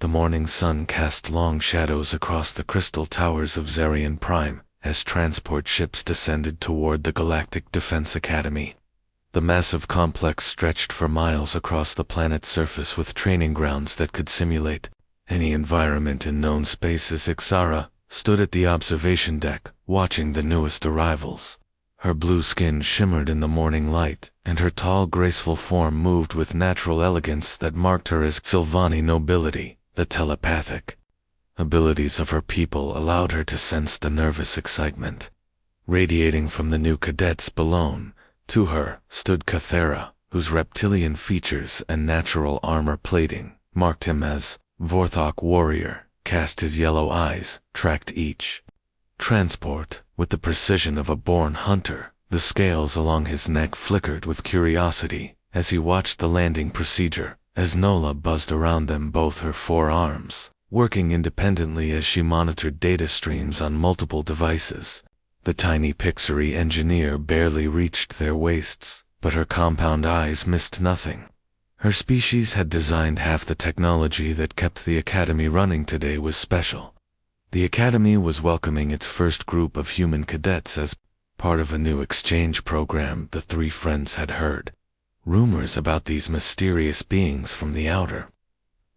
The morning sun cast long shadows across the crystal towers of Zarian Prime as transport ships descended toward the Galactic Defense Academy. The massive complex stretched for miles across the planet's surface with training grounds that could simulate any environment in known space. As Ixara stood at the observation deck, watching the newest arrivals. Her blue skin shimmered in the morning light, and her tall, graceful form moved with natural elegance that marked her as Sylvani nobility. The telepathic abilities of her people allowed her to sense the nervous excitement radiating from the new cadets below. To her stood Cathera, whose reptilian features and natural armor plating marked him as Vorthok warrior. Cast his yellow eyes, tracked each transport with the precision of a born hunter. The scales along his neck flickered with curiosity as he watched the landing procedure. As Nola buzzed around them, both her forearms working independently as she monitored data streams on multiple devices. The tiny Pixari engineer barely reached their waists, but her compound eyes missed nothing. Her species had designed half the technology that kept the Academy running. Today was special. The Academy was welcoming its first group of human cadets as part of a new exchange program. The three friends had heard rumors about these mysterious beings from the outer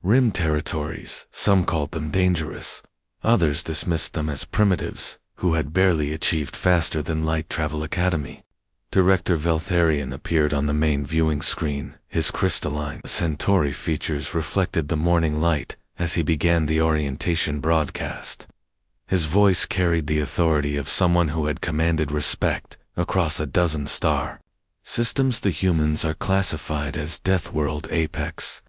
rim territories. Some called them dangerous. Others dismissed them as primitives who had barely achieved faster than light travel. Academy Director Veltharion appeared on the main viewing screen. His crystalline Centauri features reflected the morning light as he began the orientation broadcast. His voice carried the authority of someone who had commanded respect across a dozen star systems. The humans are classified as Death World Apex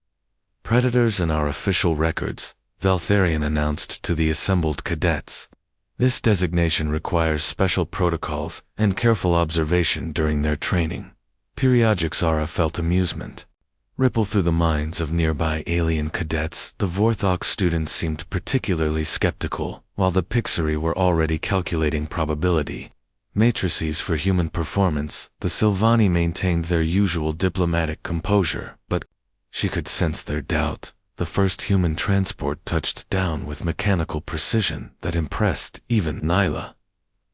predators in our official records, Veltharion announced to the assembled cadets. This designation requires special protocols and careful observation during their training. Periodic Zara felt amusement ripple through the minds of nearby alien cadets. The Vorthok students seemed particularly skeptical, while the Pixari were already calculating probability matrices for human performance. The Sylvani maintained their usual diplomatic composure, but she could sense their doubt. The first human transport touched down with mechanical precision that impressed even Nyla.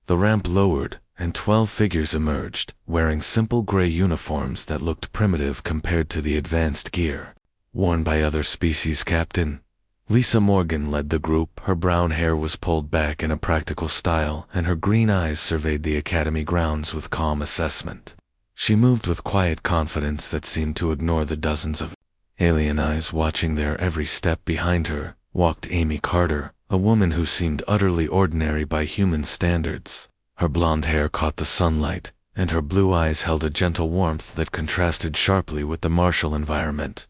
The ramp lowered, and 12 figures emerged, wearing simple gray uniforms that looked primitive compared to the advanced gear worn by other species. Captain Lisa Morgan led the group. Her brown hair was pulled back in a practical style, and her green eyes surveyed the Academy grounds with calm assessment. She moved with quiet confidence that seemed to ignore the dozens of alien eyes watching their every step. Behind her walked Amy Carter, a woman who seemed utterly ordinary by human standards. Her blonde hair caught the sunlight, and her blue eyes held a gentle warmth that contrasted sharply with the martial environment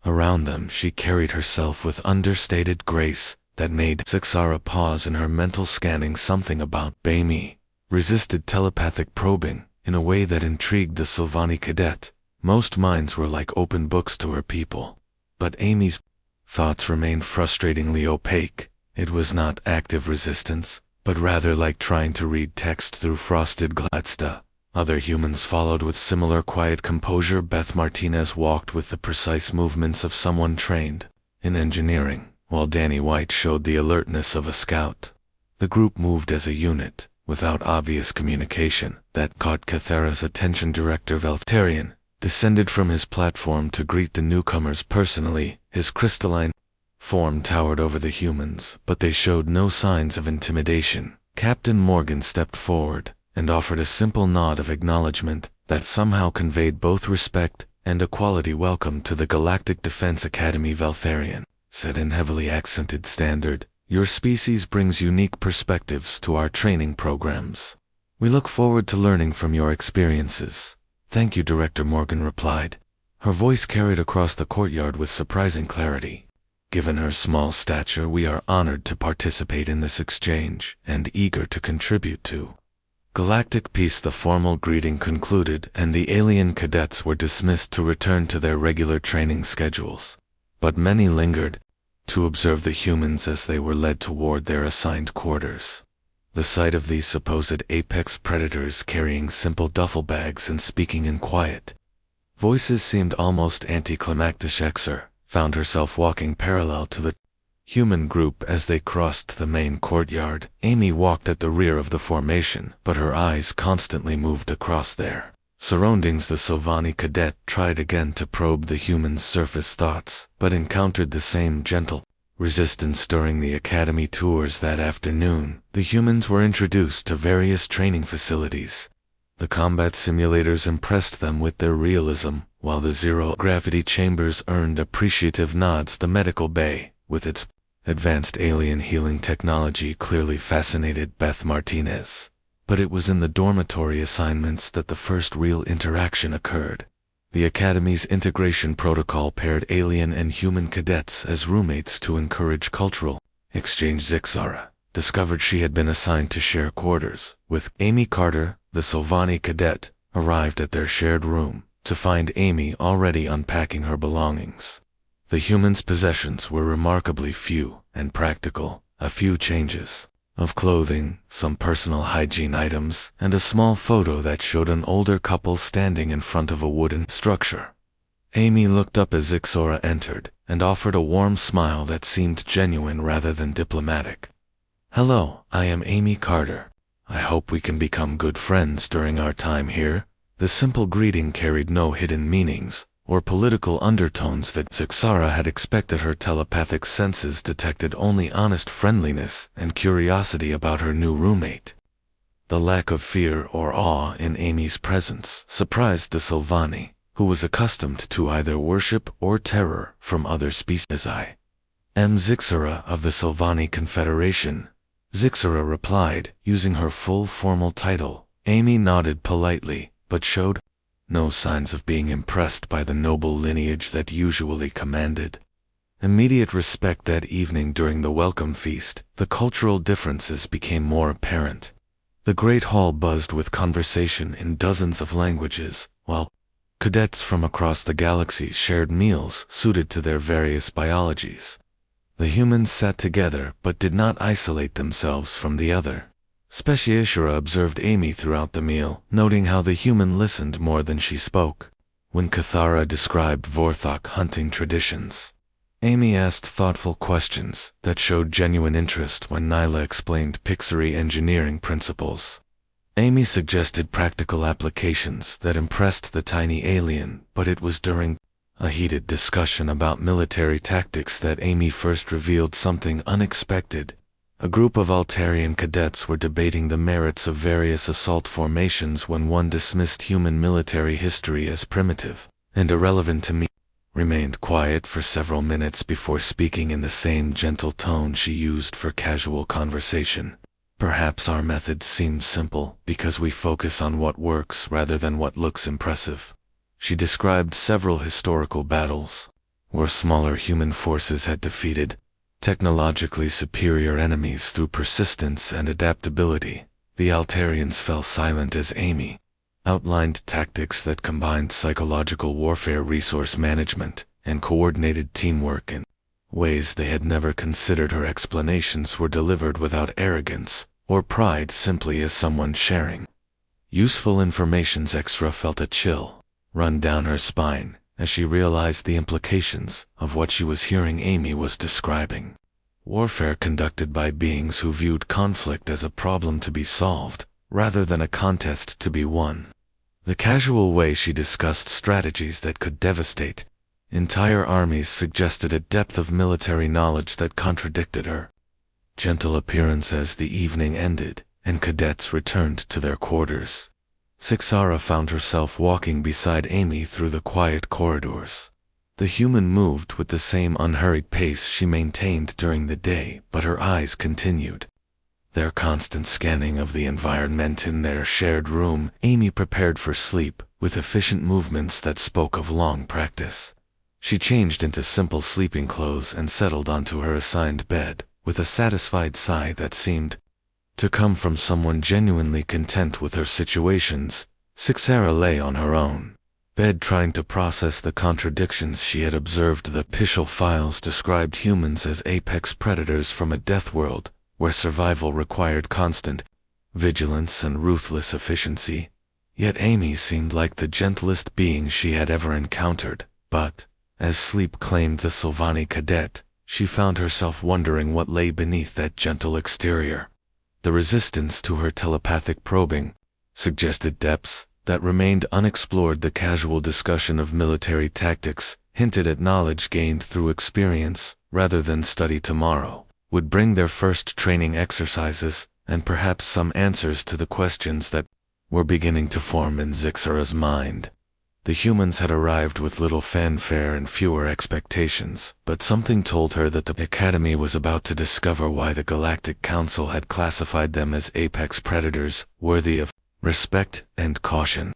around them. She carried herself with understated grace that made Ixara pause in her mental scanning. Something about Amy resisted telepathic probing in a way that intrigued the Sylvani cadet. Most minds were like open books to her people, but Amy's thoughts remained frustratingly opaque. It was not active resistance, but rather like trying to read text through frosted glass. Other humans followed with similar quiet composure. Beth Martinez walked with the precise movements of someone trained in engineering, while Danny White showed the alertness of a scout. The group moved as a unit, without obvious communication, that caught Cathera's attention. Director Veltharion descended from his platform to greet the newcomers personally. His crystalline form towered over the humans, but they showed no signs of intimidation. Captain Morgan stepped forward and offered a simple nod of acknowledgement that somehow conveyed both respect and a quality welcome to the Galactic Defense Academy. Veltharion said in heavily accented standard, "Your species brings unique perspectives to our training programs. We look forward to learning from your experiences." "Thank you," Director Morgan replied. Her voice carried across the courtyard with surprising clarity. "Given her small stature, we are honored to participate in this exchange and eager to contribute to galactic peace." The formal greeting concluded, and the alien cadets were dismissed to return to their regular training schedules. But many lingered to observe the humans as they were led toward their assigned quarters. The sight of these supposed apex predators carrying simple duffel bags and speaking in quiet voices seemed almost anticlimactic. Exer found herself walking parallel to the human group as they crossed the main courtyard. Amy walked at the rear of the formation, but her eyes constantly moved across their surroundings. The Sylvani cadet tried again to probe the human's surface thoughts, but encountered the same gentle resistance. During the academy tours that afternoon, the humans were introduced to various training facilities. The combat simulators impressed them with their realism, while the zero-gravity chambers earned appreciative nods. The medical bay, with its advanced alien healing technology, clearly fascinated Beth Martinez. But it was in the dormitory assignments that the first real interaction occurred. The Academy's integration protocol paired alien and human cadets as roommates to encourage cultural exchange. Zixara discovered she had been assigned to share quarters with Amy Carter. The Sylvani cadet arrived at their shared room to find Amy already unpacking her belongings. The humans' possessions were remarkably few and practical: a few changes of clothing, some personal hygiene items, and a small photo that showed an older couple standing in front of a wooden structure. Amy looked up as Zixara entered and offered a warm smile that seemed genuine rather than diplomatic. "Hello, I am Amy Carter. I hope we can become good friends during our time here." The simple greeting carried no hidden meanings or political undertones that Zixara had expected. Her telepathic senses detected only honest friendliness and curiosity about her new roommate. The lack of fear or awe in Amy's presence surprised the Sylvani, who was accustomed to either worship or terror from other species. "I am Zixara of the Sylvani Confederation," Zixara replied, using her full formal title. Amy nodded politely, but showed no signs of being impressed by the noble lineage that usually commanded immediate respect. That evening during the welcome feast, the cultural differences became more apparent. The great hall buzzed with conversation in dozens of languages, while cadets from across the galaxy shared meals suited to their various biologies. The humans sat together but did not isolate themselves from the other. Specieshura observed Amy throughout the meal, noting how the human listened more than she spoke. When Cathara described Vorthok hunting traditions, Amy asked thoughtful questions that showed genuine interest. When Nyla explained Pixari engineering principles, Amy suggested practical applications that impressed the tiny alien. But it was during a heated discussion about military tactics that Amy first revealed something unexpected. A group of Altarian cadets were debating the merits of various assault formations when one dismissed human military history as primitive and irrelevant to me. Remained quiet for several minutes before speaking in the same gentle tone she used for casual conversation. "Perhaps our methods seem simple because we focus on what works rather than what looks impressive." She described several historical battles where smaller human forces had defeated technologically superior enemies through persistence and adaptability. The Altarians fell silent as Amy outlined tactics that combined psychological warfare, resource management, and coordinated teamwork in ways they had never considered. Her explanations were delivered without arrogance or pride, simply as someone sharing useful information. Zixara felt a chill run down her spine as she realized the implications of what she was hearing. Amy was describing warfare conducted by beings who viewed conflict as a problem to be solved, rather than a contest to be won. The casual way she discussed strategies that could devastate entire armies suggested a depth of military knowledge that contradicted her gentle appearance. As the evening ended and cadets returned to their quarters, Zixara found herself walking beside Amy through the quiet corridors. The human moved with the same unhurried pace she maintained during the day, but her eyes continued their constant scanning of the environment in their shared room. Amy prepared for sleep with efficient movements that spoke of long practice. She changed into simple sleeping clothes and settled onto her assigned bed with a satisfied sigh that seemed to come from someone genuinely content with her situations. Zixara lay on her own bed trying to process the contradictions she had observed. The official files described humans as apex predators from a death world where survival required constant vigilance and ruthless efficiency. Yet Amy seemed like the gentlest being she had ever encountered. But, as sleep claimed the Sylvani cadet, she found herself wondering what lay beneath that gentle exterior. The resistance to her telepathic probing suggested depths that remained unexplored. The casual discussion of military tactics hinted at knowledge gained through experience rather than study. Tomorrow would bring their first training exercises and perhaps some answers to the questions that were beginning to form in Zixara's mind. The humans had arrived with little fanfare and fewer expectations, but something told her that the Academy was about to discover why the Galactic Council had classified them as apex predators, worthy of respect and caution.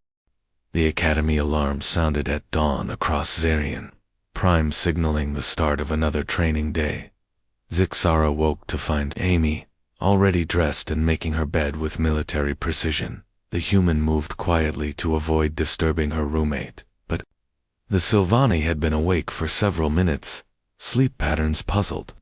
The Academy alarm sounded at dawn across Zarian Prime, signaling the start of another training day. Zixara woke to find Amy already dressed and making her bed with military precision. The human moved quietly to avoid disturbing her roommate, but the Sylvani had been awake for several minutes, sleep patterns puzzled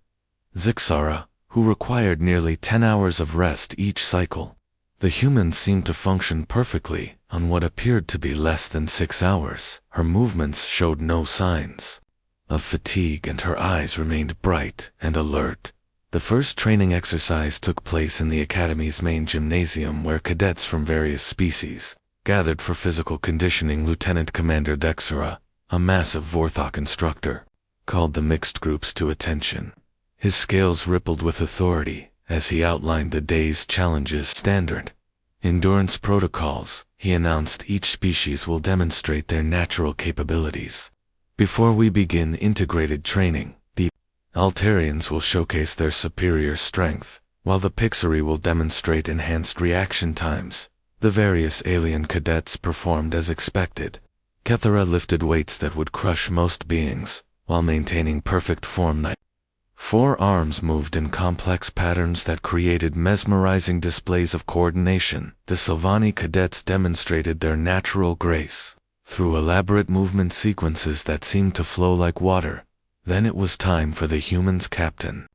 Zixara, who required nearly 10 hours of rest each cycle. The human seemed to function perfectly on what appeared to be less than 6 hours. Her movements showed no signs of fatigue and her eyes remained bright and alert. The first training exercise took place in the Academy's main gymnasium, where cadets from various species gathered for physical conditioning. Lieutenant Commander Dexera, a massive Vorthok instructor, called the mixed groups to attention. His scales rippled with authority as he outlined the day's challenges. Standard endurance protocols, he announced. Each species will demonstrate their natural capabilities. Before we begin integrated training, the Altarians will showcase their superior strength, while the Pixari will demonstrate enhanced reaction times. The various alien cadets performed as expected. Kethera lifted weights that would crush most beings, while maintaining perfect form. 4 arms moved in complex patterns that created mesmerizing displays of coordination. The Sylvani cadets demonstrated their natural grace through elaborate movement sequences that seemed to flow like water. Then it was time for the human's captain.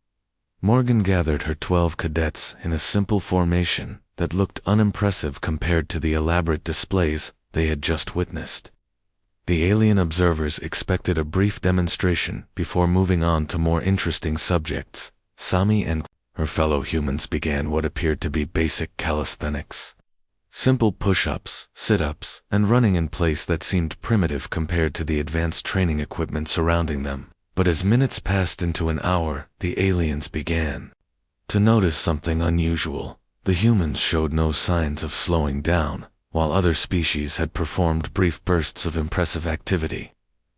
Morgan gathered her 12 cadets in a simple formation that looked unimpressive compared to the elaborate displays they had just witnessed. The alien observers expected a brief demonstration before moving on to more interesting subjects. Sami and her fellow humans began what appeared to be basic calisthenics. Simple push-ups, sit-ups, and running in place that seemed primitive compared to the advanced training equipment surrounding them. But as minutes passed into an hour, the aliens began to notice something unusual. The humans showed no signs of slowing down, while other species had performed brief bursts of impressive activity.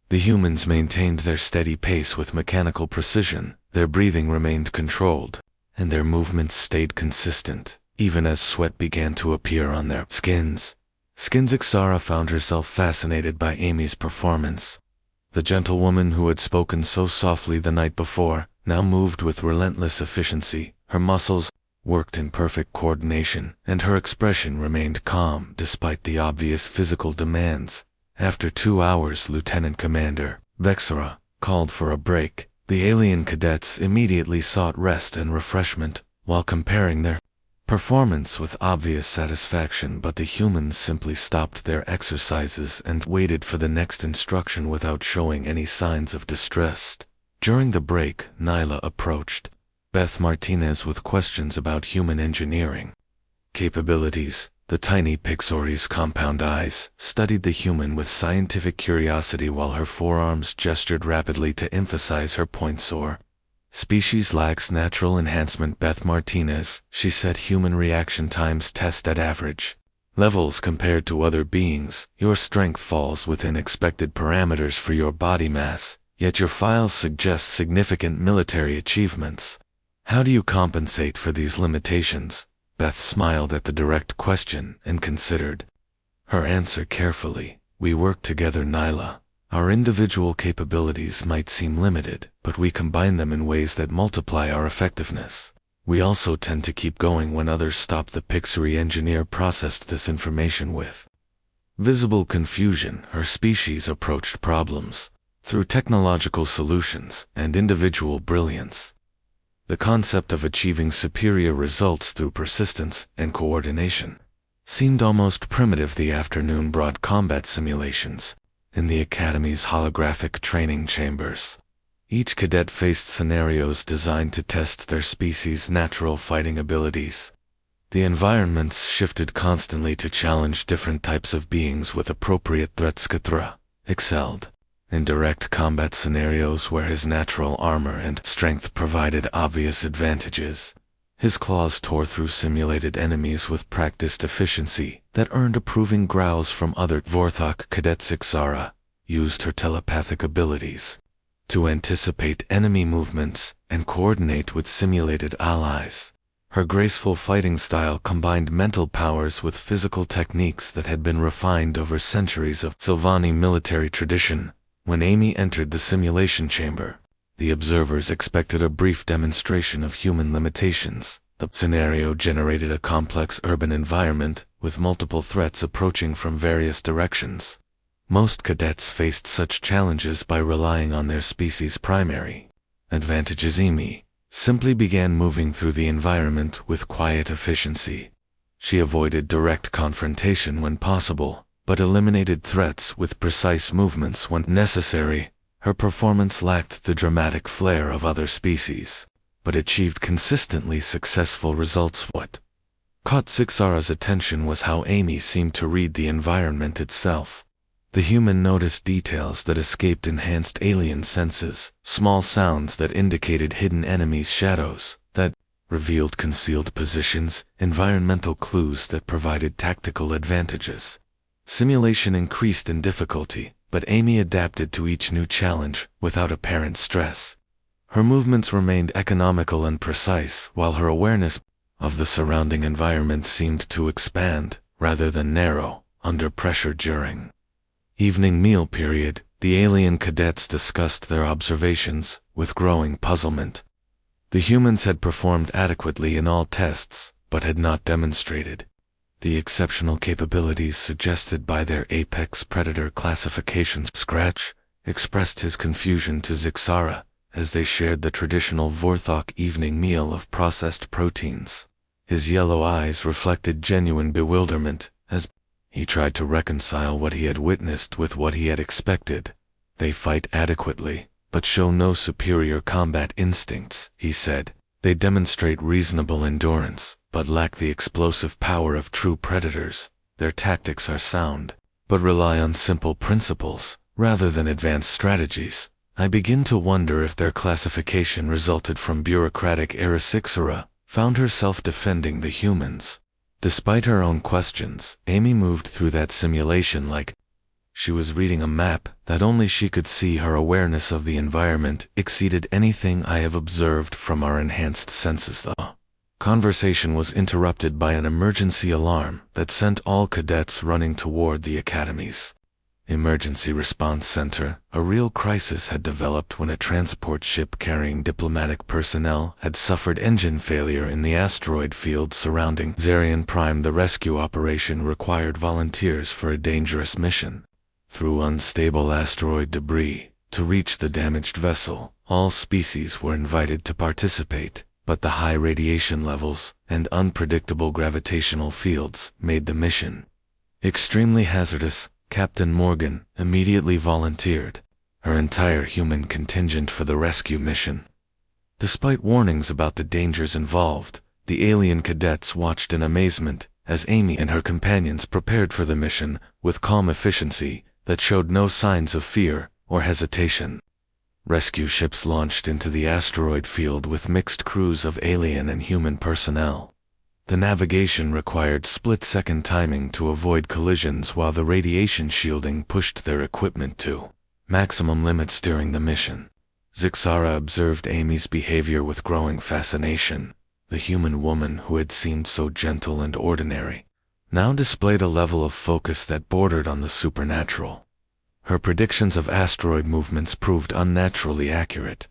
The humans maintained their steady pace with mechanical precision. Their breathing remained controlled, and their movements stayed consistent, even as sweat began to appear on their skins. Zixara found herself fascinated by Amy's performance. The gentlewoman who had spoken so softly the night before now moved with relentless efficiency. Her muscles worked in perfect coordination, and her expression remained calm despite the obvious physical demands. After 2 hours, Lieutenant Commander Vexera called for a break. The alien cadets immediately sought rest and refreshment, while comparing their performance with obvious satisfaction, but the humans simply stopped their exercises and waited for the next instruction without showing any signs of distress. During the break, Nyla approached Beth Martinez with questions about human engineering capabilities. The tiny Pixori's compound eyes studied the human with scientific curiosity, while her forearms gestured rapidly to emphasize her points. Or species lacks natural enhancement. Beth Martinez, she said, human reaction times test at average levels compared to other beings. Your strength falls within expected parameters for your body mass, yet your files suggest significant military achievements. How do you compensate for these limitations? Beth smiled at the direct question and considered her answer carefully. We work together, Nyla. Our individual capabilities might seem limited, but we combine them in ways that multiply our effectiveness. We also tend to keep going when others stop. The Pixari engineer processed this information with visible confusion. Her species approached problems through technological solutions and individual brilliance. The concept of achieving superior results through persistence and coordination seemed almost primitive. The afternoon brought combat simulations in the Academy's holographic training chambers. Each cadet faced scenarios designed to test their species' natural fighting abilities. The environments shifted constantly to challenge different types of beings with appropriate threats. Cthulhu excelled in direct combat scenarios where his natural armor and strength provided obvious advantages. His claws tore through simulated enemies with practiced efficiency that earned approving growls from other Vorthok cadets. Ixara used her telepathic abilities to anticipate enemy movements and coordinate with simulated allies. Her graceful fighting style combined mental powers with physical techniques that had been refined over centuries of Sylvani military tradition. When Amy entered the simulation chamber, the observers expected a brief demonstration of human limitations. The scenario generated a complex urban environment with multiple threats approaching from various directions. Most cadets faced such challenges by relying on their species' primary advantages. Amy simply began moving through the environment with quiet efficiency. She avoided direct confrontation when possible, but eliminated threats with precise movements when necessary. Her performance lacked the dramatic flair of other species, but achieved consistently successful results. What caught Ixara's attention was how Amy seemed to read the environment itself. The human noticed details that escaped enhanced alien senses, small sounds that indicated hidden enemies, shadows that revealed concealed positions, environmental clues that provided tactical advantages. Simulation increased in difficulty, but Amy adapted to each new challenge without apparent stress. Her movements remained economical and precise, while her awareness of the surrounding environment seemed to expand, rather than narrow, under pressure. During evening meal period, the alien cadets discussed their observations with growing puzzlement. The humans had performed adequately in all tests, but had not demonstrated the exceptional capabilities suggested by their apex predator classifications. Scratch expressed his confusion to Ixara as they shared the traditional Vorthok evening meal of processed proteins. His yellow eyes reflected genuine bewilderment as he tried to reconcile what he had witnessed with what he had expected. They fight adequately, but show no superior combat instincts, he said. They demonstrate reasonable endurance, but lack the explosive power of true predators. Their tactics are sound, but rely on simple principles, rather than advanced strategies. I begin to wonder if their classification resulted from bureaucratic errors. Ixara found herself defending the humans. Despite her own questions, Amy moved through that simulation like she was reading a map that only she could see. Her awareness of the environment exceeded anything I have observed from our enhanced senses. The conversation was interrupted by an emergency alarm that sent all cadets running toward the academy's emergency response center. A real crisis had developed when a transport ship carrying diplomatic personnel had suffered engine failure in the asteroid field surrounding Zarian Prime. The rescue operation required volunteers for a dangerous mission through unstable asteroid debris. To reach the damaged vessel, all species were invited to participate, but the high radiation levels and unpredictable gravitational fields made the mission extremely hazardous. Captain Morgan immediately volunteered her entire human contingent for the rescue mission. Despite warnings about the dangers involved, the alien cadets watched in amazement as Amy and her companions prepared for the mission with calm efficiency that showed no signs of fear or hesitation. Rescue ships launched into the asteroid field with mixed crews of alien and human personnel. The navigation required split-second timing to avoid collisions while the radiation shielding pushed their equipment to maximum limits during the mission. Ixara observed Amy's behavior with growing fascination. The human woman who had seemed so gentle and ordinary now displayed a level of focus that bordered on the supernatural. Her predictions of asteroid movements proved unnaturally accurate,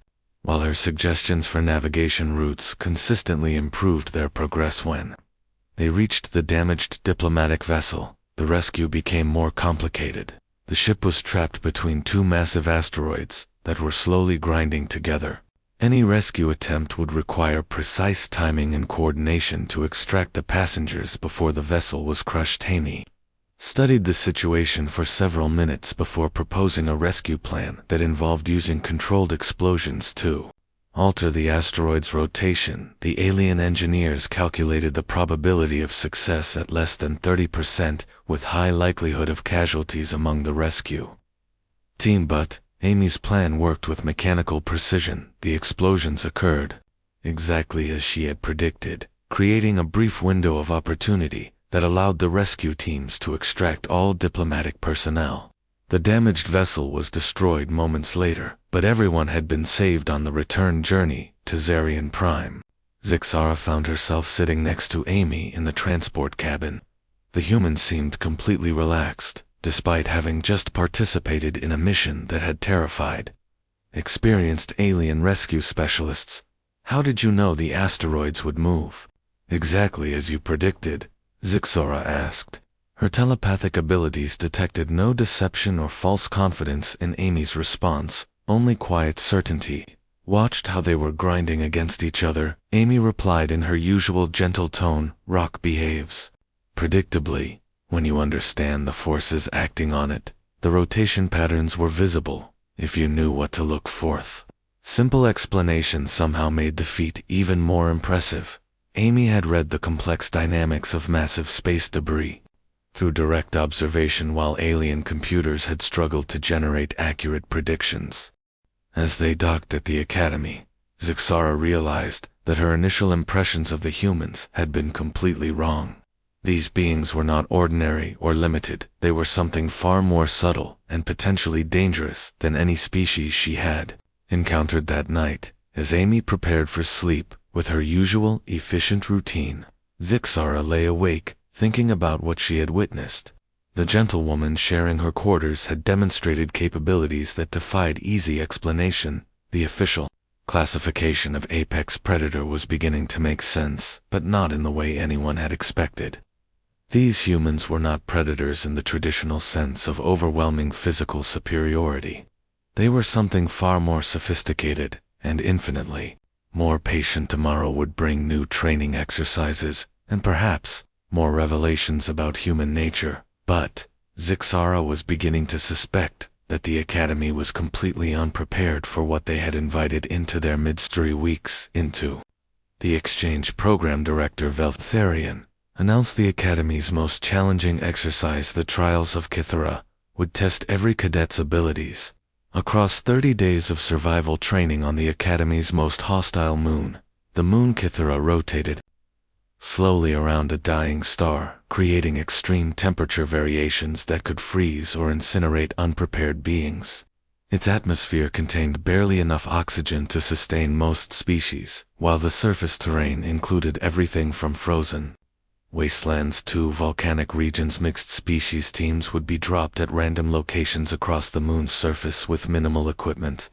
while her suggestions for navigation routes consistently improved their progress. When they reached the damaged diplomatic vessel, the rescue became more complicated. The ship was trapped between two massive asteroids that were slowly grinding together. Any rescue attempt would require precise timing and coordination to extract the passengers before the vessel was crushed. Amy studied the situation for several minutes before proposing a rescue plan that involved using controlled explosions to alter the asteroid's rotation. The alien engineers calculated the probability of success at less than 30%, with high likelihood of casualties among the rescue team, but Amy's plan worked with mechanical precision. The explosions occurred exactly as she had predicted, creating a brief window of opportunity that allowed the rescue teams to extract all diplomatic personnel. The damaged vessel was destroyed moments later, but everyone had been saved on the return journey to Zarian Prime. Zixara found herself sitting next to Amy in the transport cabin. The human seemed completely relaxed, despite having just participated in a mission that had terrified experienced alien rescue specialists. "How did you know the asteroids would move?" "Exactly as you predicted," Zixara asked. Her telepathic abilities detected no deception or false confidence in Amy's response, only quiet certainty. "Watched how they were grinding against each other," Amy replied in her usual gentle tone. "Rock behaves predictably when you understand the forces acting on it. The rotation patterns were visible if you knew what to look for." Simple explanation somehow made the feat even more impressive. Amy had read the complex dynamics of massive space debris through direct observation, while alien computers had struggled to generate accurate predictions. As they docked at the Academy, Zixara realized that her initial impressions of the humans had been completely wrong. These beings were not ordinary or limited. They were something far more subtle and potentially dangerous than any species she had encountered that night. As Amy prepared for sleep with her usual efficient routine, Zixara lay awake, thinking about what she had witnessed. The gentlewoman sharing her quarters had demonstrated capabilities that defied easy explanation. The official classification of apex predator was beginning to make sense, but not in the way anyone had expected. These humans were not predators in the traditional sense of overwhelming physical superiority. They were something far more sophisticated and infinitely more patient. Tomorrow would bring new training exercises and perhaps more revelations about human nature, but Zixara was beginning to suspect that the Academy was completely unprepared for what they had invited into their mid-story weeks into. The exchange program director Veltharian announced the Academy's most challenging exercise, the Trials of Kithara, would test every cadet's abilities. Across 30 days of survival training on the Academy's most hostile moon, the moon Kithara rotated slowly around a dying star, creating extreme temperature variations that could freeze or incinerate unprepared beings. Its atmosphere contained barely enough oxygen to sustain most species, while the surface terrain included everything from frozen wastelands to volcanic regions. Mixed species teams would be dropped at random locations across the moon's surface with minimal equipment.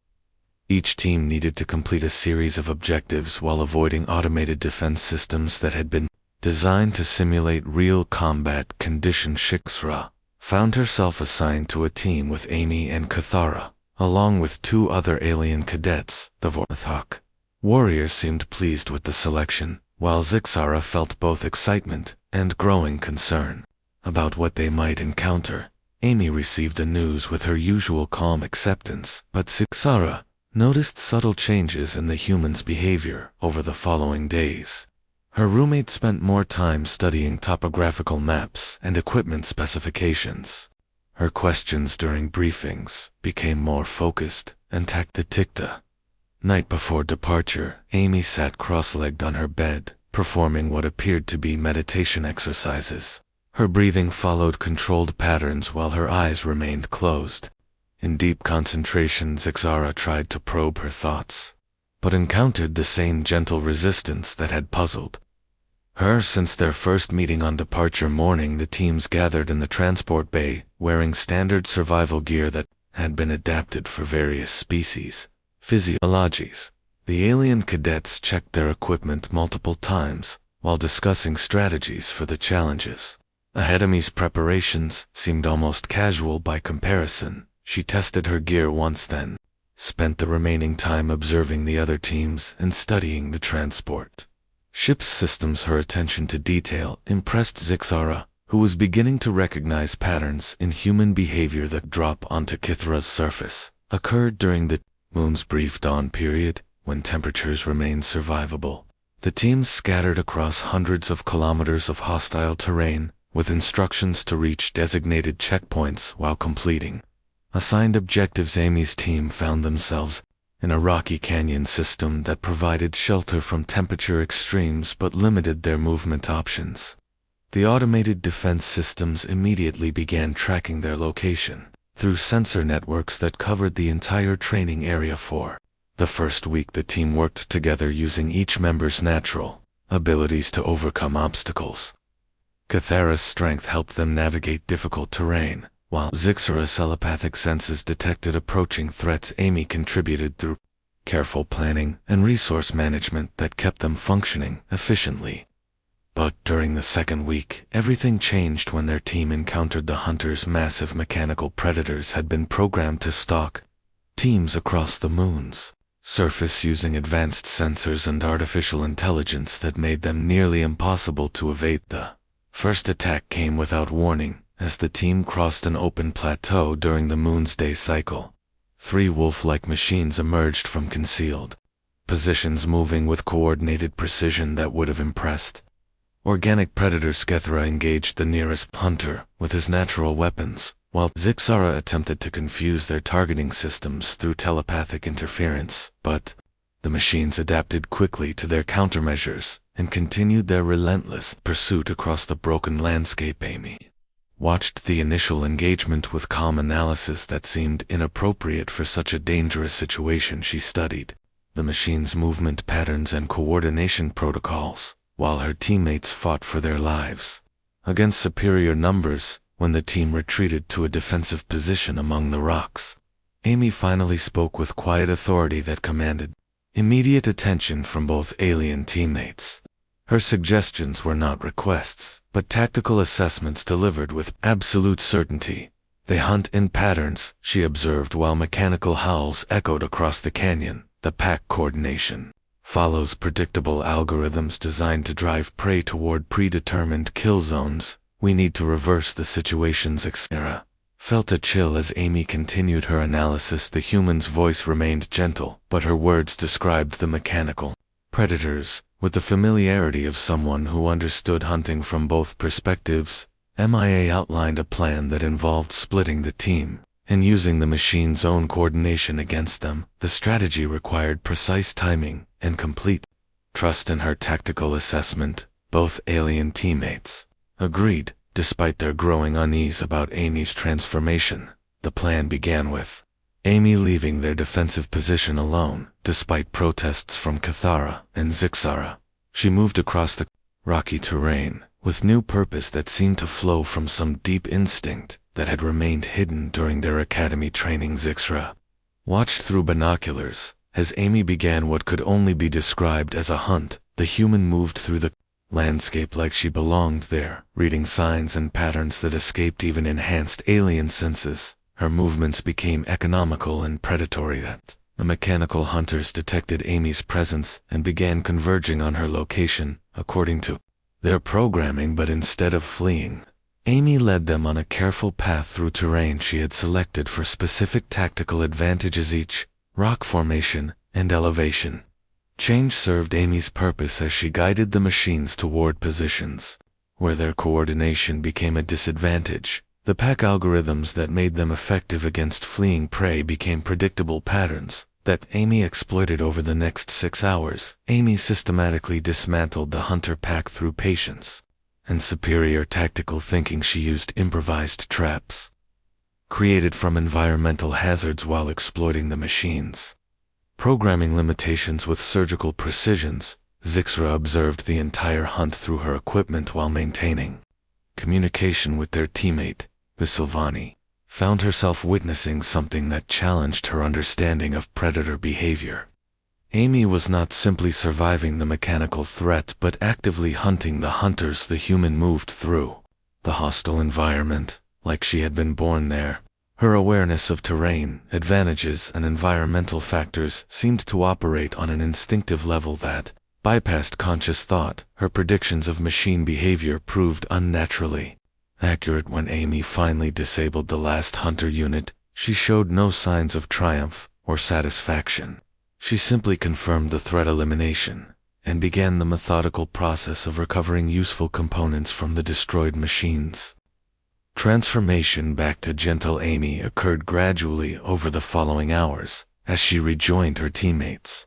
Each team needed to complete a series of objectives while avoiding automated defense systems that had been designed to simulate real combat conditions. Zixara found herself assigned to a team with Amy and Kithara, along with 2 other alien cadets. The Vorthok warriors seemed pleased with the selection, while Zixara felt both excitement and growing concern about what they might encounter. Amy received the news with her usual calm acceptance, but Zixara noticed subtle changes in the human's behavior over the following days. Her roommate spent more time studying topographical maps and equipment specifications. Her questions during briefings became more focused and tactical. The night before departure, Amy sat cross-legged on her bed, performing what appeared to be meditation exercises. Her breathing followed controlled patterns while her eyes remained closed. In deep concentration, Zixara tried to probe her thoughts, but encountered the same gentle resistance that had puzzled her since their first meeting on departure morning. The teams gathered in the transport bay, wearing standard survival gear that had been adapted for various species' physiologies. The alien cadets checked their equipment multiple times while discussing strategies for the challenges. Academy's preparations seemed almost casual by comparison. She tested her gear once, then spent the remaining time observing the other teams and studying the transport ship's systems. Her attention to detail impressed Zixara, who was beginning to recognize patterns in human behavior that drop onto Kithra's surface, occurred during the moon's brief dawn period, when temperatures remained survivable. The teams scattered across hundreds of kilometers of hostile terrain, with instructions to reach designated checkpoints while completing assigned objectives. Amy's team found themselves in a rocky canyon system that provided shelter from temperature extremes but limited their movement options. The automated defense systems immediately began tracking their location through sensor networks that covered the entire training area. For the first week, the team worked together using each member's natural abilities to overcome obstacles. Kithara's strength helped them navigate difficult terrain, while Zixara's telepathic senses detected approaching threats. Amy contributed through careful planning and resource management that kept them functioning efficiently. But during the second week, everything changed when their team encountered the hunters. Massive mechanical predators had been programmed to stalk teams across the moon's surface using advanced sensors and artificial intelligence that made them nearly impossible to evade. The first attack came without warning as the team crossed an open plateau during the moon's day cycle. 3 wolf-like machines emerged from concealed positions, moving with coordinated precision that would have impressed organic predators. Kithara engaged the nearest hunter with his natural weapons, while Zixara attempted to confuse their targeting systems through telepathic interference. But the machines adapted quickly to their countermeasures and continued their relentless pursuit across the broken landscape. Amy watched the initial engagement with calm analysis that seemed inappropriate for such a dangerous situation. She studied the machines' movement patterns and coordination protocols, while her teammates fought for their lives against superior numbers. When the team retreated to a defensive position among the rocks, Amy finally spoke with quiet authority that commanded immediate attention from both alien teammates. Her suggestions were not requests, but tactical assessments delivered with absolute certainty. They hunt in patterns, she observed while mechanical howls echoed across the canyon. The pack coordination follows predictable algorithms designed to drive prey toward predetermined kill zones. We need to reverse the situation's Zixara felt a chill as Amy continued her analysis. The human's voice remained gentle, but her words described the mechanical predators with the familiarity of someone who understood hunting from both perspectives. MIA outlined a plan that involved splitting the team and using the machine's own coordination against them. The strategy required precise timing and complete trust in her tactical assessment. Both alien teammates agreed, despite their growing unease about Amy's transformation. The plan began with Amy leaving their defensive position alone, despite protests from Kithara and Zixara. She moved across the rocky terrain with new purpose that seemed to flow from some deep instinct that had remained hidden during their academy training. Zixara watched through binoculars as Amy began what could only be described as a hunt. The human moved through the landscape like she belonged there, reading signs and patterns that escaped even enhanced alien senses. Her movements became economical and predatory. That the mechanical hunters detected Amy's presence and began converging on her location, according to their programming. But instead of fleeing, Amy led them on a careful path through terrain she had selected for specific tactical advantages. Each rock formation and elevation change served Amy's purpose as she guided the machines toward positions where their coordination became a disadvantage. The pack algorithms that made them effective against fleeing prey became predictable patterns that Amy exploited. Over the next 6 hours, Amy systematically dismantled the hunter pack through patience and superior tactical thinking. She used improvised traps created from environmental hazards while exploiting the machines' programming limitations with surgical precisions. Zixara observed the entire hunt through her equipment while maintaining communication with their teammate, the Sylvani. Found herself witnessing something that challenged her understanding of predator behavior. Amy was not simply surviving the mechanical threat but actively hunting the hunters the human moved through. The hostile environment, like she had been born there. Her awareness of terrain, advantages, and environmental factors seemed to operate on an instinctive level that bypassed conscious thought. Her predictions of machine behavior proved unnaturally accurate. When Amy finally disabled the last hunter unit, she showed no signs of triumph or satisfaction. She simply confirmed the threat elimination and began the methodical process of recovering useful components from the destroyed machines. Transformation back to gentle Amy occurred gradually over the following hours as she rejoined her teammates.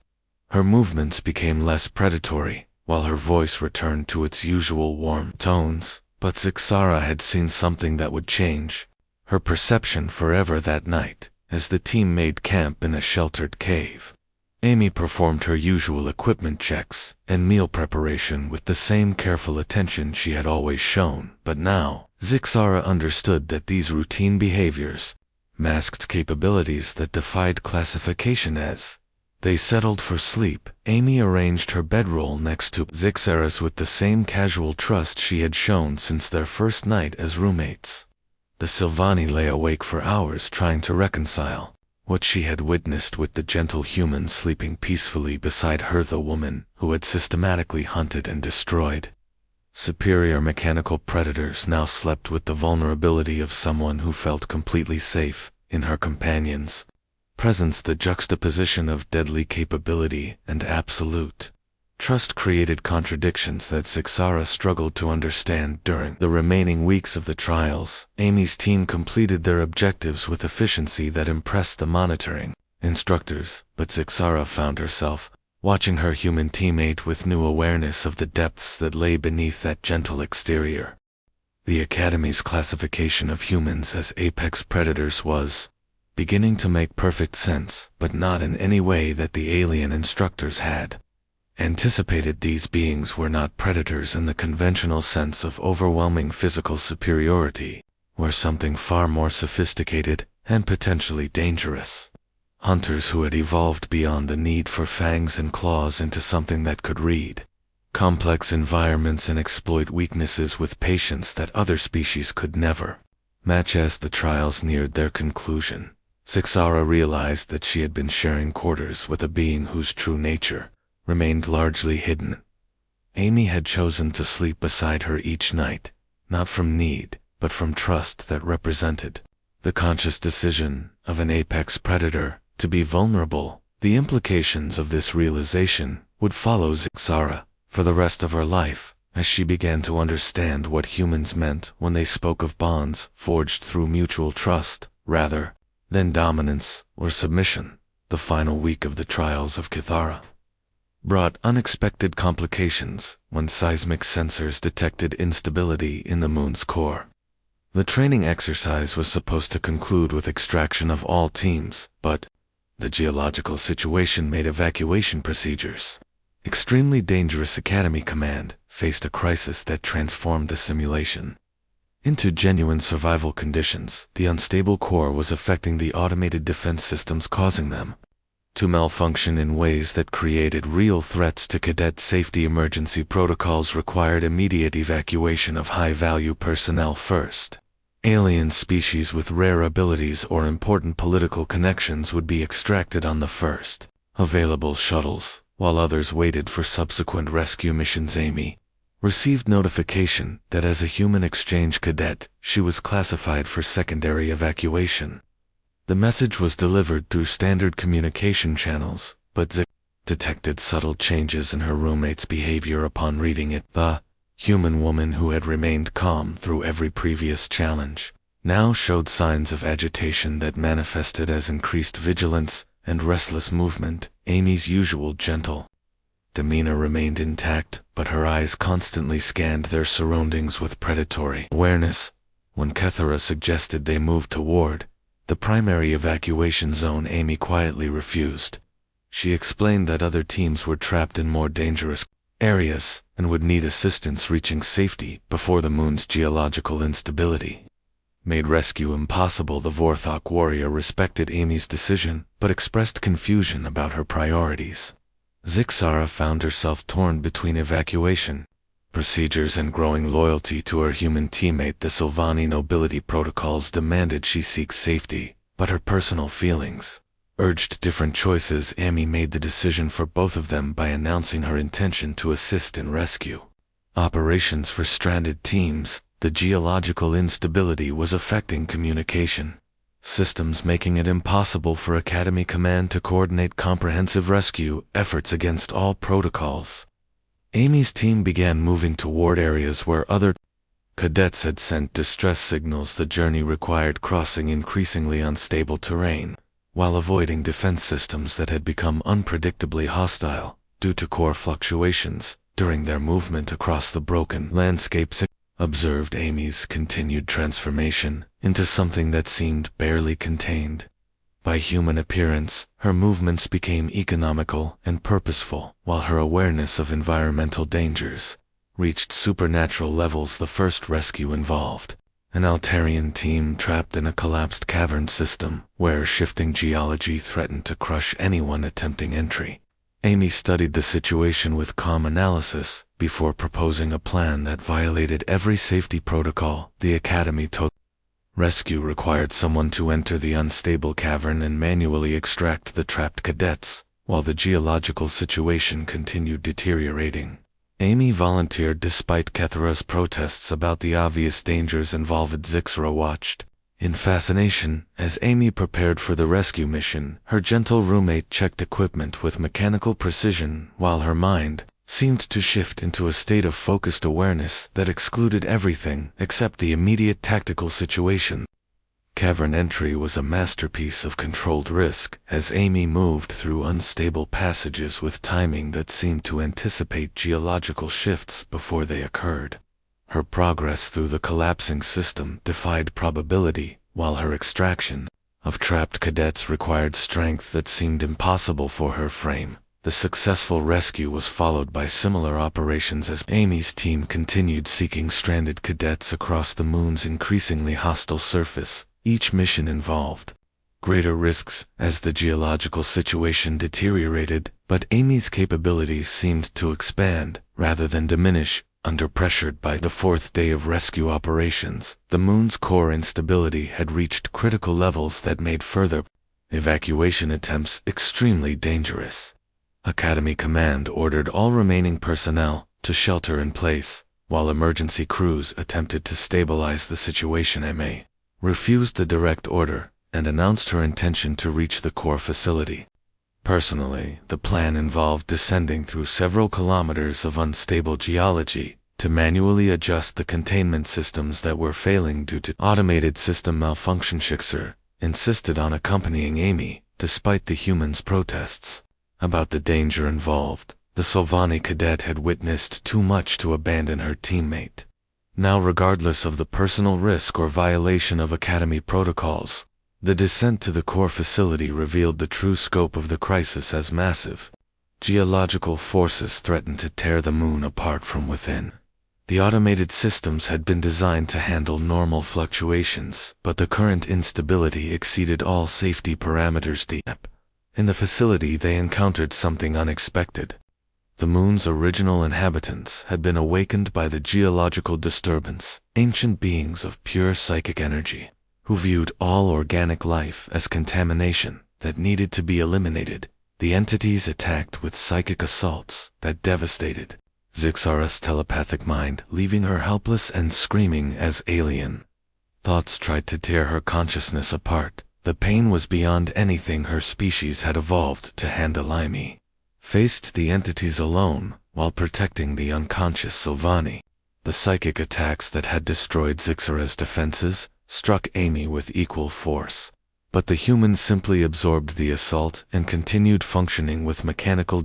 Her movements became less predatory, while her voice returned to its usual warm tones, but Zixara had seen something that would change her perception forever that night, as the team made camp in a sheltered cave. Amy performed her usual equipment checks and meal preparation with the same careful attention she had always shown, but now, Zixara understood that these routine behaviors masked capabilities that defied classification. As they settled for sleep, Amy arranged her bedroll next to Zixara's with the same casual trust she had shown since their first night as roommates. The Sylvani lay awake for hours trying to reconcile what she had witnessed with the gentle human sleeping peacefully beside her, the woman who had systematically hunted and destroyed superior mechanical predators, now slept with the vulnerability of someone who felt completely safe in her companion's presence. The juxtaposition of deadly capability and absolute trust created contradictions that Zixara struggled to understand. During the remaining weeks of the trials, Amy's team completed their objectives with efficiency that impressed the monitoring instructors, but Zixara found herself watching her human teammate with new awareness of the depths that lay beneath that gentle exterior. The Academy's classification of humans as apex predators was beginning to make perfect sense, but not in any way that the alien instructors had anticipated. These beings were not predators in the conventional sense of overwhelming physical superiority, were something far more sophisticated and potentially dangerous. Hunters who had evolved beyond the need for fangs and claws into something that could read complex environments and exploit weaknesses with patience that other species could never match. As the trials neared their conclusion, Zixara realized that she had been sharing quarters with a being whose true nature remained largely hidden. Amy had chosen to sleep beside her each night, not from need, but from trust that represented the conscious decision of an apex predator to be vulnerable. The implications of this realization would follow Zixara for the rest of her life, as she began to understand what humans meant when they spoke of bonds forged through mutual trust, rather than dominance or submission. The final week of the trials of Kithara brought unexpected complications when seismic sensors detected instability in the moon's core. The training exercise was supposed to conclude with extraction of all teams, but the geological situation made evacuation procedures extremely dangerous. Academy Command faced a crisis that transformed the simulation into genuine survival conditions. The unstable core was affecting the automated defense systems, causing them to malfunction in ways that created real threats to cadet safety. Emergency protocols required immediate evacuation of high-value personnel first. Alien species with rare abilities or important political connections would be extracted on the first available shuttles, while others waited for subsequent rescue missions. Amy received notification that as a human exchange cadet, she was classified for secondary evacuation. The message was delivered through standard communication channels, but Zik detected subtle changes in her roommate's behavior upon reading it. The human woman, who had remained calm through every previous challenge, now showed signs of agitation that manifested as increased vigilance and restless movement. Amy's usual gentle demeanor remained intact, but her eyes constantly scanned their surroundings with predatory awareness. When Kethara suggested they move toward the primary evacuation zone, Amy quietly refused. She explained that other teams were trapped in more dangerous areas and would need assistance reaching safety before the moon's geological instability made rescue impossible. The Vorthok warrior respected Amy's decision, but expressed confusion about her priorities. Zixara found herself torn between evacuation procedures and growing loyalty to her human teammate. The Sylvani nobility protocols demanded she seek safety, but her personal feelings urged different choices. Amy made the decision for both of them by announcing her intention to assist in rescue operations for stranded teams The geological instability was affecting communication systems, making it impossible for Academy Command to coordinate comprehensive rescue efforts against all protocols. Amy's team began moving toward areas where other cadets had sent distress signals. The journey required crossing increasingly unstable terrain, while avoiding defense systems that had become unpredictably hostile due to core fluctuations during their movement across the broken landscapes. Observed Amy's continued transformation into something that seemed barely contained. By human appearance, her movements became economical and purposeful, while her awareness of environmental dangers reached supernatural levels. The first rescue involved an Altarian team trapped in a collapsed cavern system where shifting geology threatened to crush anyone attempting entry. Amy studied the situation with calm analysis before proposing a plan that violated every safety protocol. The Academy rescue required someone to enter the unstable cavern and manually extract the trapped cadets, while the geological situation continued deteriorating. Amy volunteered despite Kethra's protests about the obvious dangers involved. Zixra watched in fascination as Amy prepared for the rescue mission. Her gentle roommate checked equipment with mechanical precision, while her mind seemed to shift into a state of focused awareness that excluded everything except the immediate tactical situation. Cavern entry was a masterpiece of controlled risk as Amy moved through unstable passages with timing that seemed to anticipate geological shifts before they occurred. Her progress through the collapsing system defied probability, while her extraction of trapped cadets required strength that seemed impossible for her frame. The successful rescue was followed by similar operations as Amy's team continued seeking stranded cadets across the moon's increasingly hostile surface. Each mission involved greater risks as the geological situation deteriorated, but Amy's capabilities seemed to expand rather than diminish. Under pressure by the fourth day of rescue operations, the moon's core instability had reached critical levels that made further evacuation attempts extremely dangerous. Academy Command ordered all remaining personnel to shelter in place, while emergency crews attempted to stabilize the situation. MA refused the direct order and announced her intention to reach the core facility. Personally, the plan involved descending through several kilometers of unstable geology to manually adjust the containment systems that were failing due to automated system malfunction. Shixer insisted on accompanying Amy, despite the humans' protests about the danger involved. The Sylvani cadet had witnessed too much to abandon her teammate. Now, regardless of the personal risk or violation of Academy protocols, the descent to the core facility revealed the true scope of the crisis as massive. Geological forces threatened to tear the moon apart from within. The automated systems had been designed to handle normal fluctuations, but the current instability exceeded all safety parameters. In the facility they encountered something unexpected. The moon's original inhabitants had been awakened by the geological disturbance, ancient beings of pure psychic energy, who viewed all organic life as contamination that needed to be eliminated. The entities attacked with psychic assaults that devastated Zixara's telepathic mind, leaving her helpless and screaming as alien. Thoughts tried to tear her consciousness apart. The pain was beyond anything her species had evolved to handle. Amy faced the entities alone while protecting the unconscious Sylvani. The psychic attacks that had destroyed Zixara's defenses struck Amy with equal force, but the humans simply absorbed the assault and continued functioning with mechanical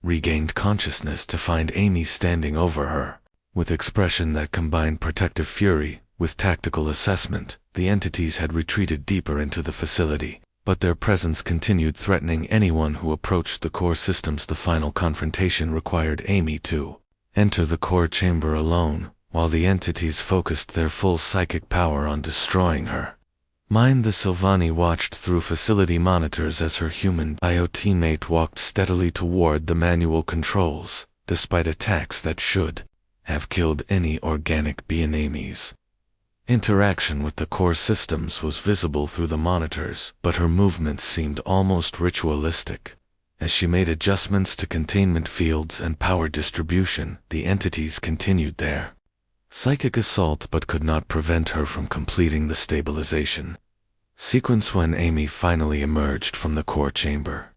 regained consciousness to find Amy standing over her. With expression that combined protective fury with tactical assessment, the entities had retreated deeper into the facility, but their presence continued threatening anyone who approached the core systems. The final confrontation required Amy to enter the core chamber alone, while the entities focused their full psychic power on destroying her. The Sylvani watched through facility monitors as her human bio teammate walked steadily toward the manual controls, despite attacks that should have killed any organic being. Amy's interaction with the core systems was visible through the monitors, but her movements seemed almost ritualistic. As she made adjustments to containment fields and power distribution, the entities continued their psychic assault but could not prevent her from completing the stabilization sequence when Amy finally emerged from the core chamber.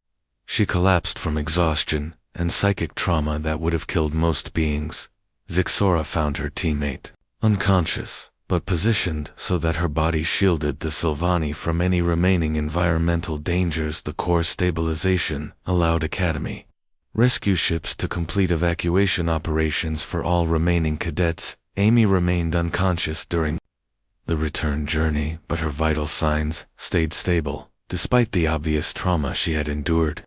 She collapsed from exhaustion and psychic trauma that would have killed most beings. Zixora found her teammate, unconscious, but positioned so that her body shielded the Sylvani from any remaining environmental dangers. The core stabilization allowed Academy rescue ships to complete evacuation operations for all remaining cadets. Amy remained unconscious during the return journey, but her vital signs stayed stable, despite the obvious trauma she had endured.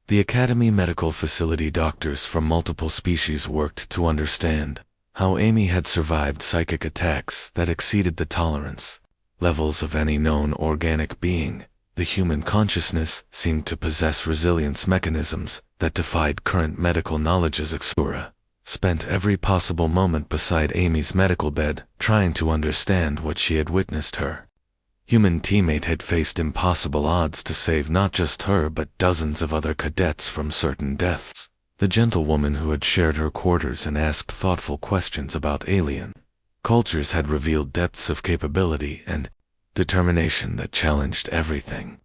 The Academy medical facility doctors from multiple species worked to understand how Amy had survived psychic attacks that exceeded the tolerance levels of any known organic being. The human consciousness seemed to possess resilience mechanisms that defied current medical knowledge. As Zixora spent every possible moment beside Amy's medical bed, trying to understand what she had witnessed. Her human teammate had faced impossible odds to save not just her but dozens of other cadets from certain deaths. The gentlewoman who had shared her quarters and asked thoughtful questions about alien cultures had revealed depths of capability and determination that challenged everything.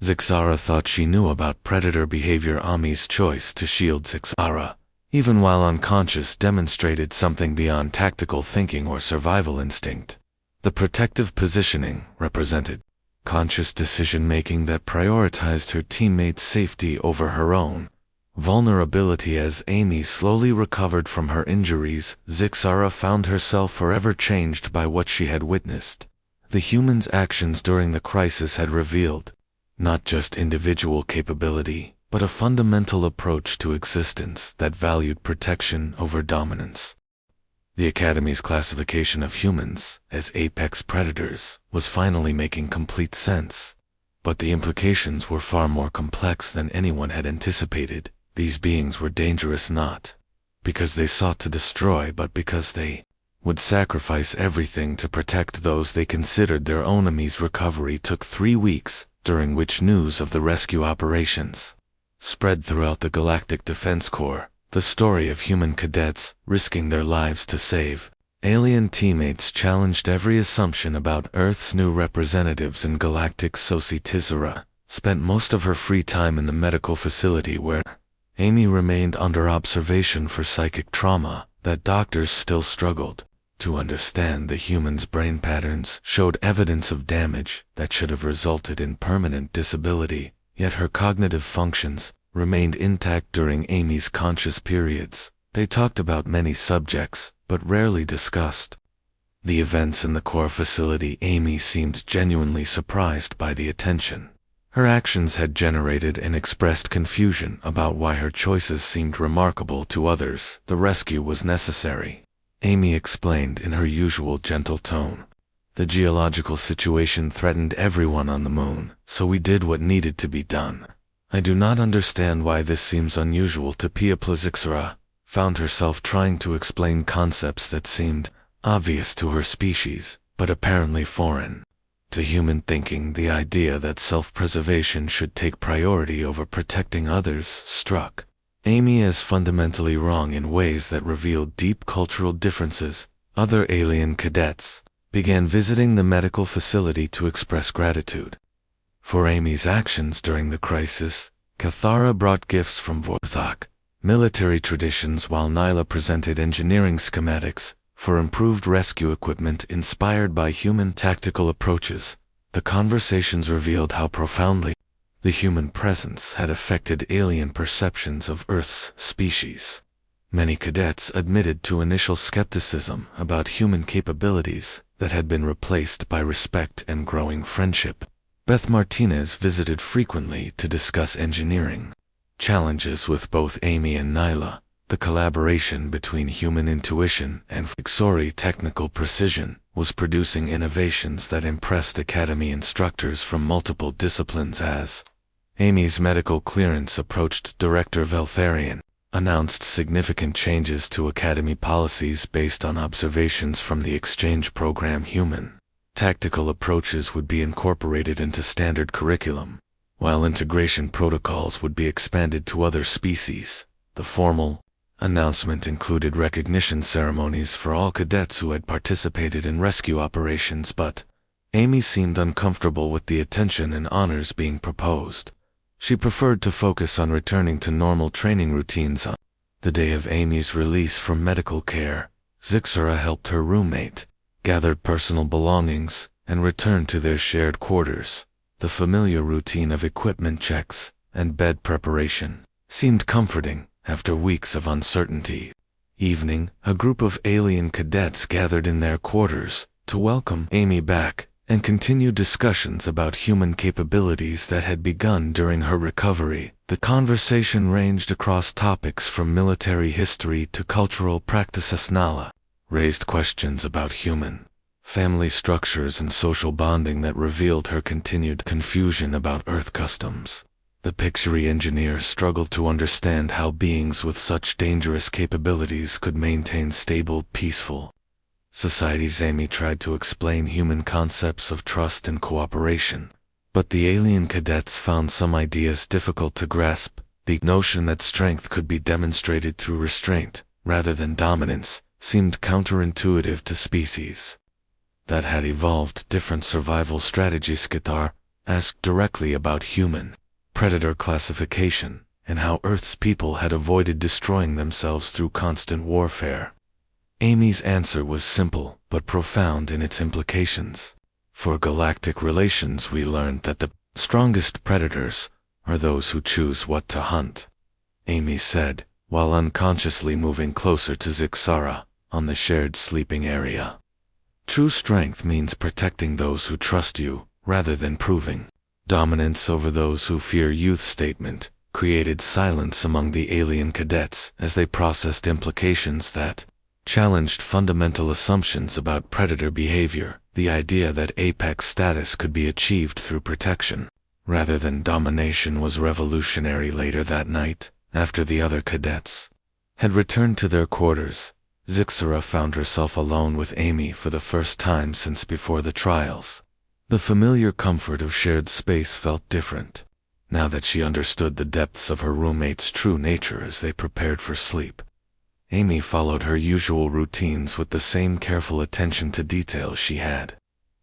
Zixora thought she knew about predator behavior. Amy's choice to shield Zixora, even while unconscious, demonstrated something beyond tactical thinking or survival instinct. The protective positioning represented conscious decision-making that prioritized her teammates' safety over her own vulnerability. As Amy slowly recovered from her injuries, Zixora found herself forever changed by what she had witnessed. The humans' actions during the crisis had revealed not just individual capability, but a fundamental approach to existence that valued protection over dominance. The Academy's classification of humans as apex predators was finally making complete sense, but the implications were far more complex than anyone had anticipated. These beings were dangerous not because they sought to destroy, but because they would sacrifice everything to protect those they considered their own. Amy's recovery took 3 weeks, during which news of the rescue operations spread throughout the Galactic Defense Corps. The story of human cadets risking their lives to save alien teammates challenged every assumption about Earth's new representatives in Galactic. Zixora spent most of her free time in the medical facility where Amy remained under observation for psychic trauma that doctors still struggled to understand. The human's brain patterns showed evidence of damage that should have resulted in permanent disability, yet her cognitive functions remained intact during Amy's conscious periods. They talked about many subjects, but rarely discussed the events in the core facility. Amy seemed genuinely surprised by the attention. Her actions had generated and expressed confusion about why her choices seemed remarkable to others. The rescue was necessary, Amy explained in her usual gentle tone. The geological situation threatened everyone on the moon, so we did what needed to be done. I do not understand why this seems unusual to Pia. Zixora found herself trying to explain concepts that seemed obvious to her species, but apparently foreign to human thinking. The idea that self-preservation should take priority over protecting others struck Amy as fundamentally wrong in ways that revealed deep cultural differences. Other alien cadets began visiting the medical facility to express gratitude for Amy's actions during the crisis. Cathara brought gifts from Vorthok military traditions, while Nyla presented engineering schematics for improved rescue equipment inspired by human tactical approaches. The conversations revealed how profoundly the human presence had affected alien perceptions of Earth's species. Many cadets admitted to initial skepticism about human capabilities that had been replaced by respect and growing friendship. Beth Martinez visited frequently to discuss engineering challenges with both Amy and Nyla. The collaboration between human intuition and Xori technical precision was producing innovations that impressed Academy instructors from multiple disciplines. As Amy's medical clearance approached, Director Veltharian announced significant changes to Academy policies based on observations from the exchange program. Human tactical approaches would be incorporated into standard curriculum, while integration protocols would be expanded to other species. The formal Announcement included recognition ceremonies for all cadets who had participated in rescue operations, but Amy seemed uncomfortable with the attention and honors being proposed. She preferred to focus on returning to normal training routines. On the day of Amy's release from medical care, Zixara helped her roommate, gathered personal belongings, and returned to their shared quarters. The familiar routine of equipment checks and bed preparation seemed comforting after weeks of uncertainty. Evening, a group of alien cadets gathered in their quarters to welcome Amy back and continue discussions about human capabilities that had begun during her recovery. The conversation ranged across topics from military history to cultural practices. Nala raised questions about human family structures and social bonding that revealed her continued confusion about Earth customs. The Pixie engineer struggled to understand how beings with such dangerous capabilities could maintain stable, peaceful societies. Amy tried to explain human concepts of trust and cooperation, but the alien cadets found some ideas difficult to grasp. The notion that strength could be demonstrated through restraint, rather than dominance, seemed counterintuitive to species that had evolved different survival strategies. Qatar asked directly about human predator classification and how Earth's people had avoided destroying themselves through constant warfare. Amy's answer was simple but profound in its implications. For galactic relations, we learned that the strongest predators are those who choose what to hunt, Amy said, while unconsciously moving closer to Zixara on the shared sleeping area. True strength means protecting those who trust you, rather than proving dominance over those who fear. Youth statement created silence among the alien cadets as they processed implications that challenged fundamental assumptions about predator behavior. The idea that apex status could be achieved through protection, rather than domination, was revolutionary. Later that night, after the other cadets had returned to their quarters, Zixara found herself alone with Amy for the first time since before the trials. The familiar comfort of shared space felt different, now that she understood the depths of her roommate's true nature as they prepared for sleep. Amy followed her usual routines with the same careful attention to detail she had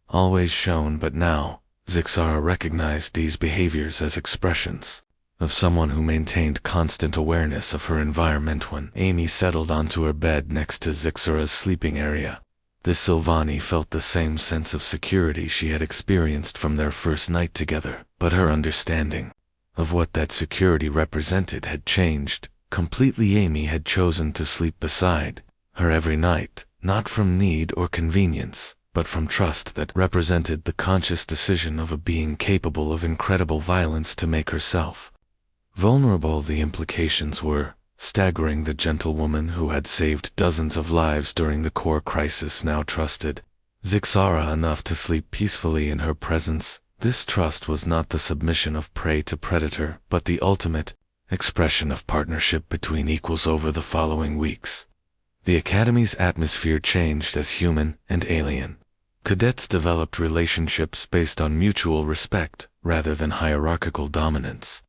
always shown, but now, Zixara recognized these behaviors as expressions of someone who maintained constant awareness of her environment. When Amy settled onto her bed next to Zixara's sleeping area, the Silvani felt the same sense of security she had experienced from their first night together, but her understanding of what that security represented had changed completely. Amy had chosen to sleep beside her every night, not from need or convenience, but from trust that represented the conscious decision of a being capable of incredible violence to make herself vulnerable. The implications were staggering. The gentlewoman who had saved dozens of lives during the core crisis now trusted Zixara enough to sleep peacefully in her presence. This trust was not the submission of prey to predator, but the ultimate expression of partnership between equals. Over the following weeks, the Academy's atmosphere changed as human and alien cadets developed relationships based on mutual respect rather than hierarchical dominance.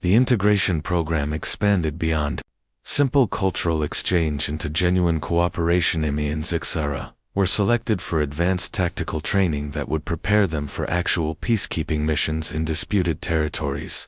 The integration program expanded beyond simple cultural exchange into genuine cooperation. Amy and Zixara were selected for advanced tactical training that would prepare them for actual peacekeeping missions in disputed territories.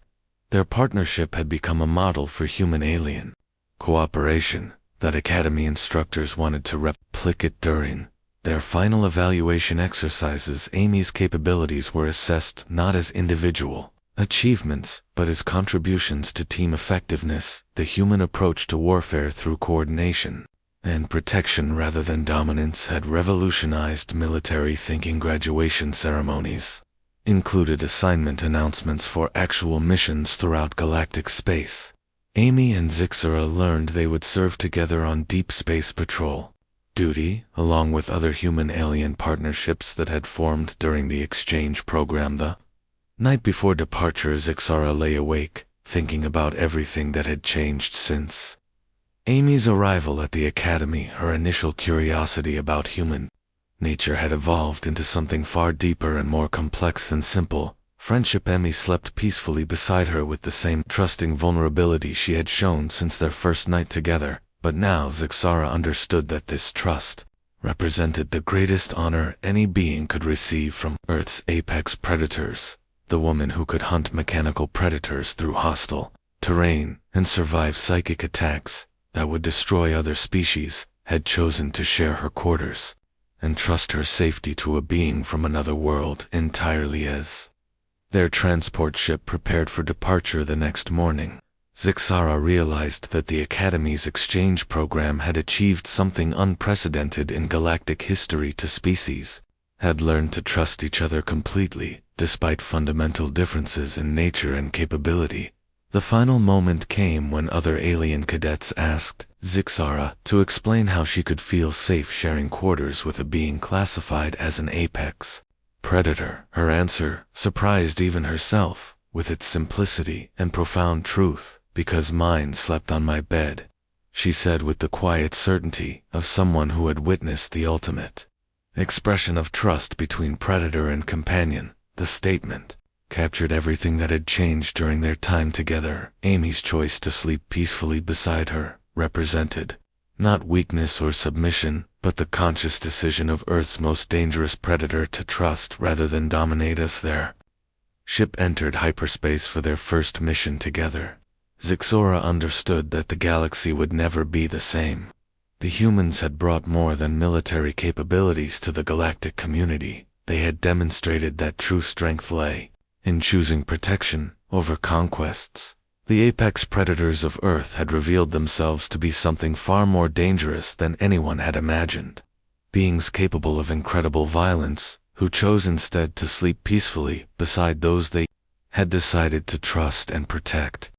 Their partnership had become a model for human-alien cooperation that Academy instructors wanted to replicate. During their final evaluation exercises, Amy's capabilities were assessed not as individual achievements, but as contributions to team effectiveness. The human approach to warfare through coordination and protection rather than dominance had revolutionized military thinking. Graduation ceremonies included assignment announcements for actual missions throughout galactic space. Amy and Zixara learned they would serve together on deep space patrol duty, along with other human-alien partnerships that had formed during the exchange program. The night before departure, Zixara lay awake, thinking about everything that had changed since Amy's arrival at the Academy. Her initial curiosity about human nature had evolved into something far deeper and more complex than simple friendship. Amy slept peacefully beside her with the same trusting vulnerability she had shown since their first night together. But now Zixara understood that this trust represented the greatest honor any being could receive from Earth's apex predators. The woman who could hunt mechanical predators through hostile terrain and survive psychic attacks that would destroy other species had chosen to share her quarters and trust her safety to a being from another world entirely. As their transport ship prepared for departure the next morning, Zixara realized that the Academy's exchange program had achieved something unprecedented in galactic history. Two species had learned to trust each other completely, despite fundamental differences in nature and capability. The final moment came when other alien cadets asked Zixara to explain how she could feel safe sharing quarters with a being classified as an apex predator. Her answer surprised even herself, with its simplicity and profound truth. "Because mine slept on my bed," she said with the quiet certainty of someone who had witnessed the ultimate expression of trust between predator and companion. The statement captured everything that had changed during their time together. Amy's choice to sleep peacefully beside her represented not weakness or submission, but the conscious decision of Earth's most dangerous predator to trust rather than dominate. As their ship entered hyperspace for their first mission together, Zixara understood that the galaxy would never be the same. The humans had brought more than military capabilities to the galactic community. They had demonstrated that true strength lay in choosing protection over conquests. The apex predators of Earth had revealed themselves to be something far more dangerous than anyone had imagined. Beings capable of incredible violence, who chose instead to sleep peacefully beside those they had decided to trust and protect.